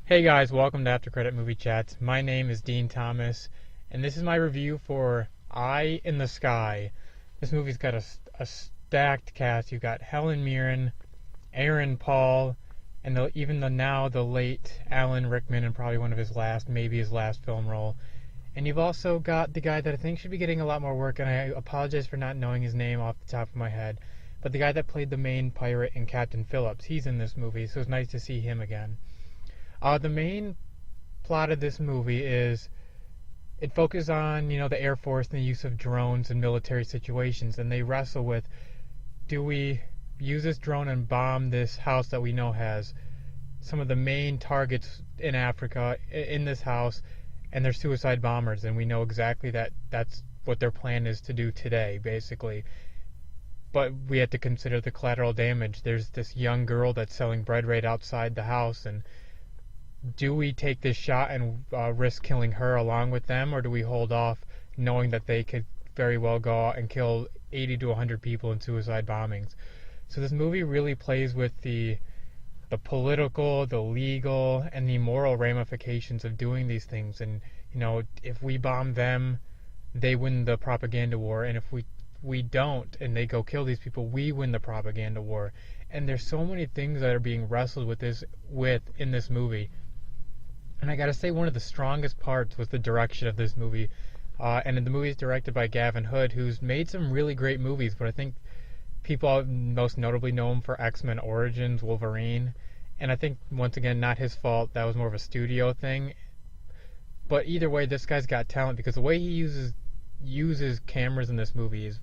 Hey guys, welcome to After Credit Movie Chats. My name is Dean Thomas, and this is my review for Eye in the Sky. This movie's got a stacked cast. You've got Helen Mirren, Aaron Paul, and even the late Alan Rickman in probably one of his last, maybe his last film role. And you've also got the guy that I think should be getting a lot more work, and I apologize for not knowing his name off the top of my head, but the guy that played the main pirate in Captain Phillips, he's in this movie, so it's nice to see him again. The main plot of this movie is it focuses on, the Air Force and the use of drones in military situations, and they wrestle with, do we use this drone and bomb this house that we know has some of the main targets in Africa in this house, and they're suicide bombers, and we know exactly that that's what their plan is to do today, basically. But we have to consider the collateral damage. There's this young girl that's selling bread right outside the house, and do we take this shot and risk killing her along with them, or do we hold off knowing that they could very well go out and kill 80 to 100 people in suicide bombings? So this movie really plays with the political, the legal, and the moral ramifications of doing these things. And, if we bomb them, they win the propaganda war, and if we don't and they go kill these people, we win the propaganda war. And there's so many things that are being wrestled with in this movie. And I gotta say, one of the strongest parts was the direction of this movie. And the movie is directed by Gavin Hood, who's made some really great movies, but I think people most notably know him for X-Men Origins, Wolverine. And I think, once again, not his fault. That was more of a studio thing. But either way, this guy's got talent, because the way he uses cameras in this movie is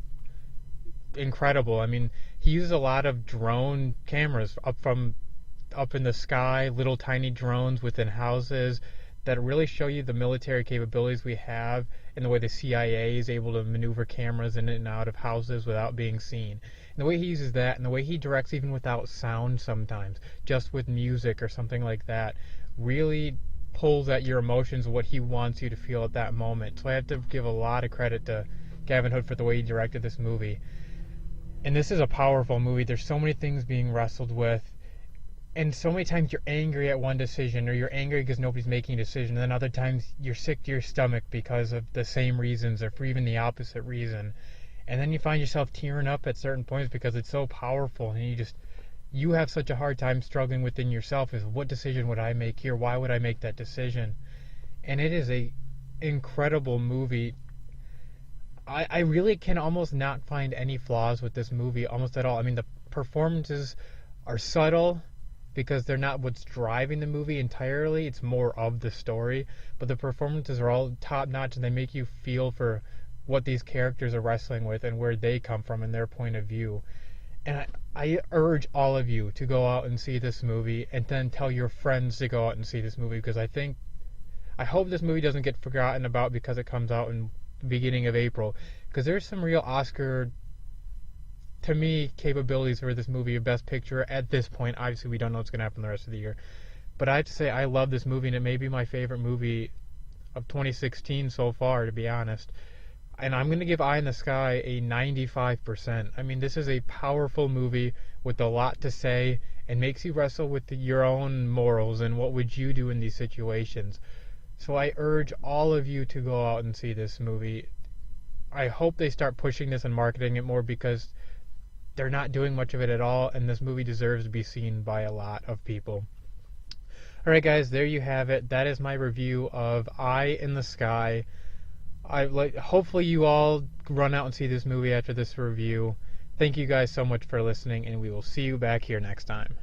incredible. I mean, he uses a lot of drone cameras up in the sky, little tiny drones within houses that really show you the military capabilities we have, and the way the CIA is able to maneuver cameras in and out of houses without being seen. And the way he uses that, and the way he directs even without sound sometimes, just with music or something like that, really pulls at your emotions of what he wants you to feel at that moment. So I have to give a lot of credit to Gavin Hood for the way he directed this movie. And this is a powerful movie. There's so many things being wrestled with. And so many times you're angry at one decision, or you're angry because nobody's making a decision, and then other times you're sick to your stomach because of the same reasons, or for even the opposite reason. And then you find yourself tearing up at certain points because it's so powerful, and you have such a hard time struggling within yourself is, what decision would I make here? Why would I make that decision? And it is a incredible movie. I really can almost not find any flaws with this movie, almost at all. I mean, the performances are subtle, because they're not what's driving the movie entirely. It's more of the story. But the performances are all top-notch, and they make you feel for what these characters are wrestling with and where they come from and their point of view. And I urge all of you to go out and see this movie, and then tell your friends to go out and see this movie, because I hope this movie doesn't get forgotten about because it comes out in the beginning of April. Because there's some real Oscar, to me, capabilities for this movie of Best Picture at this point. Obviously, we don't know what's going to happen the rest of the year. But I have to say, I love this movie, and it may be my favorite movie of 2016 so far, to be honest. And I'm going to give Eye in the Sky a 95%. I mean, this is a powerful movie with a lot to say, and makes you wrestle with your own morals and what would you do in these situations. So I urge all of you to go out and see this movie. I hope they start pushing this and marketing it more, because they're not doing much of it at all, and this movie deserves to be seen by a lot of people. Alright guys, there you have it. That is my review of Eye in the Sky. Hopefully you all run out and see this movie after this review. Thank you guys so much for listening, and we will see you back here next time.